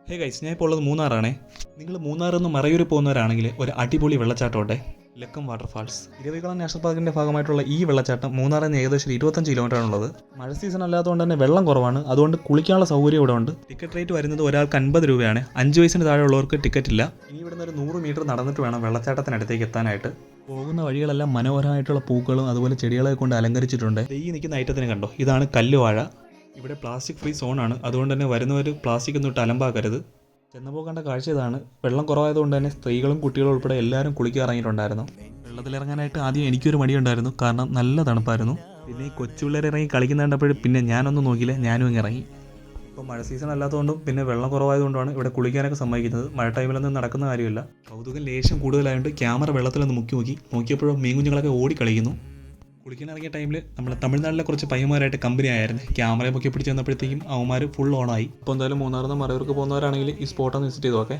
Hey guys, ഞാൻ ഇപ്പോൾ ഉള്ളത് മൂന്നാറാണേ. നിങ്ങൾ മൂന്നാറിൽ നിന്ന് മറയൂർ പോകുന്നവരാണെങ്കിൽ ഒരു അടിപൊളി വെള്ളച്ചാട്ടമുണ്ട്, ലക്കം വാട്ടർഫാൾസ്. ഇരവികുളം നാഷണൽ പാർക്കിൻ്റെ ഭാഗമായിട്ടുള്ള ഈ വെള്ളച്ചാട്ടം മൂന്നാറിൽ നിന്ന് ഏകദേശം 25 കിലോമീറ്ററാണുള്ളത്. മഴ സീസൺ അല്ലാത്തതുകൊണ്ട് തന്നെ വെള്ളം കുറവാണ്, അതുകൊണ്ട് കുളിക്കാനുള്ള സൗകര്യം ഇവിടെ ഉണ്ട്. ടിക്കറ്റ് റേറ്റ് വരുന്നത് ഒരാൾക്ക് 50 രൂപയാണ്. 5 വയസ്സിന് താഴെയുള്ളവർക്ക് ടിക്കറ്റ് ഇല്ല. ഇനി ഇവിടുന്ന് ഒരു 100 മീറ്റർ നടന്നിട്ട് വേണം വെള്ളച്ചാട്ടത്തിനടുത്തേക്ക് എത്താനായിട്ട്. പോകുന്ന വഴികളെല്ലാം മനോഹരമായിട്ടുള്ള പൂക്കളും അതുപോലെ ചെടികളെ കൊണ്ട് അലങ്കരിച്ചിട്ടുണ്ട്. ഈ നിൽക്കുന്ന ഐറ്റത്തിന് കണ്ടോ, ഇതാണ് കല്ലുവാഴ. ഇവിടെ പ്ലാസ്റ്റിക് ഫ്രീ സോണാണ്, അതുകൊണ്ട് തന്നെ വരുന്നവർ പ്ലാസ്റ്റിക് ഒന്നും ഇട്ട് അലമ്പാക്കരുത്. ചെന്നപ്പോൾ കണ്ട കാഴ്ച ഇതാണ്. വെള്ളം കുറവായതുകൊണ്ട് തന്നെ സ്ത്രീകളും കുട്ടികളും ഉൾപ്പെടെ എല്ലാവരും കുളിക്കാൻ ഇറങ്ങിയിട്ടുണ്ടായിരുന്നു. വെള്ളത്തിലിറങ്ങാനായിട്ട് ആദ്യം എനിക്കൊരു മടിയുണ്ടായിരുന്നു, കാരണം നല്ല തണുപ്പായിരുന്നു. പിന്നെ ഈ കൊച്ചുപിള്ളേർ ഇറങ്ങി കളിക്കുന്നുണ്ടപ്പോഴും പിന്നെ ഞാനൊന്നും നോക്കിയില്ല, ഞാനും ഇങ്ങ് ഇറങ്ങി. ഇപ്പോൾ മഴ സീസൺ അല്ലാത്തതുകൊണ്ടും പിന്നെ വെള്ളം കുറവായതുകൊണ്ടാണ് ഇവിടെ കുളിക്കാനൊക്കെ സമ്മതിക്കുന്നത്. മഴ ടൈമിലൊന്നും നടക്കുന്ന കാര്യമില്ല. കൗതുകം ലേശം കൂടുതലായതുകൊണ്ട് ക്യാമറ വെള്ളത്തിലൊന്ന് നോക്കിയപ്പോഴും മീൻ കുഞ്ഞുങ്ങളൊക്കെ ഓടി കളിക്കുന്നു. കുളിക്കാൻ ഇറങ്ങിയ ടൈമിൽ നമ്മൾ തമിഴ്നാട്ടിലെ കുറച്ച് പയ്യന്മാരായിട്ട് കമ്പനി ആയിരുന്നു. ക്യാമറയെ പൊക്കി പിടിച്ച് വന്നപ്പോഴത്തേക്കും അവന്മാർ ഫുൾ ഓണായി. അപ്പോൾ എന്തായാലും മൂന്നാറിൽ നിന്ന് മറയൂർക്ക് പോകുന്നവരാണെങ്കിൽ ഈ സ്പോട്ടൊന്ന് വിസിറ്റ് ചെയ്ത് നോക്കെ.